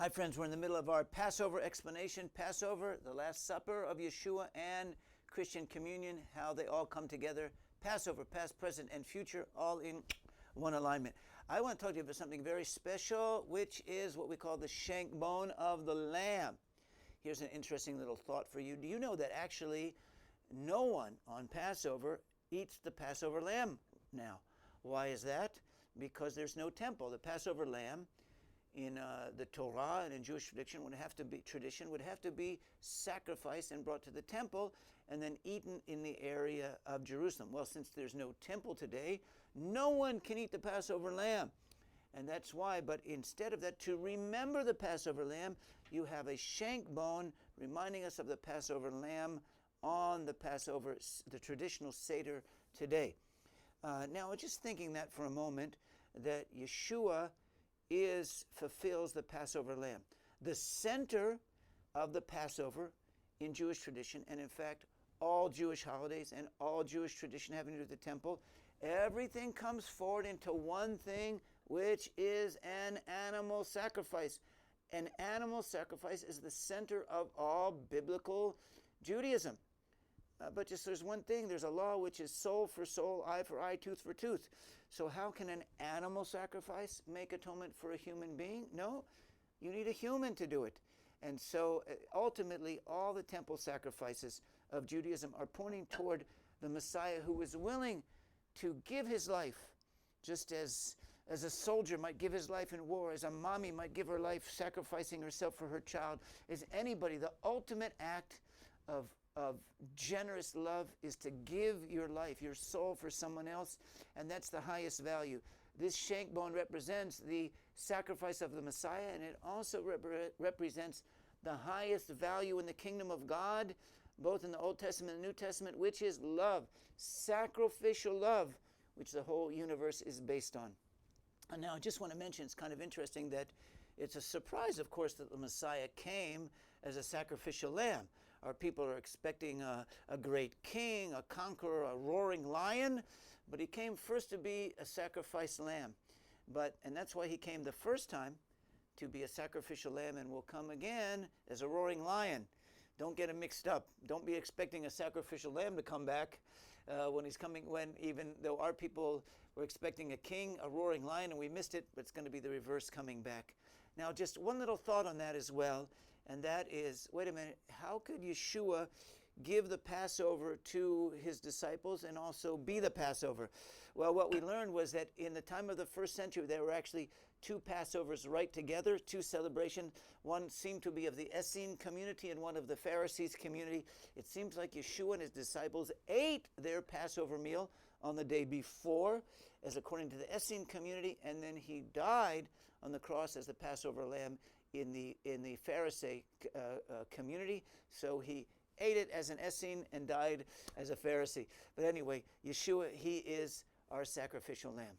Hi friends, we're in the middle of our Passover explanation. Passover, the Last Supper of Yeshua, and Christian communion, how they all come together. Passover, past, present, and future, all in one alignment. I want to talk to you about something very special, which is what we call the shank bone of the lamb. Here's an interesting little thought for you. Do you know that actually no one on Passover eats the Passover lamb now? Why is that? Because there's no temple. The Passover lamb in the Torah and in Jewish tradition would have to be sacrificed and brought to the temple and then eaten in the area of Jerusalem. Well, since there's no temple today, no one can eat the Passover lamb. And that's why, but instead of that, to remember the Passover lamb, you have a shank bone reminding us of the Passover lamb on the Passover, the traditional Seder today. Now, just thinking that for a moment, that Yeshua fulfills the Passover lamb. The center of the Passover in Jewish tradition, and in fact, all Jewish holidays and all Jewish tradition having to do with the temple, everything comes forward into one thing, which is an animal sacrifice. An animal sacrifice is the center of all biblical Judaism. But just there's one thing, there's a law which is soul for soul, eye for eye, tooth for tooth. So how can an animal sacrifice make atonement for a human being? No, you need a human to do it. And so ultimately all the temple sacrifices of Judaism are pointing toward the Messiah who was willing to give his life, just as a soldier might give his life in war, as a mommy might give her life sacrificing herself for her child, as anybody. The ultimate act of generous love is to give your life, your soul, for someone else, and that's the highest value. This shank bone represents the sacrifice of the Messiah, and it also represents the highest value in the kingdom of God, both in the Old Testament and the New Testament, which is love, sacrificial love, which the whole universe is based on. And now I just want to mention, it's kind of interesting that it's a surprise, of course, that the Messiah came as a sacrificial lamb. Our people are expecting a great king, a conqueror, a roaring lion, but he came first to be a sacrificed lamb. And that's why he came the first time to be a sacrificial lamb, and will come again as a roaring lion. Don't get him mixed up. Don't be expecting a sacrificial lamb to come back when he's coming, when even though our people were expecting a king, a roaring lion, and we missed it, but it's going to be the reverse coming back. Now, just one little thought on that as well, and that is, wait a minute, how could Yeshua give the Passover to his disciples and also be the Passover? Well, what we learned was that in the time of the first century, there were actually two Passovers right together, two celebrations. One seemed to be of the Essene community and one of the Pharisees community. It seems like Yeshua and his disciples ate their Passover meal on the day before, as according to the Essene community, and then he died on the cross as the Passover lamb in the Pharisee community. So he ate it as an Essene and died as a Pharisee. But anyway, Yeshua, he is our sacrificial lamb.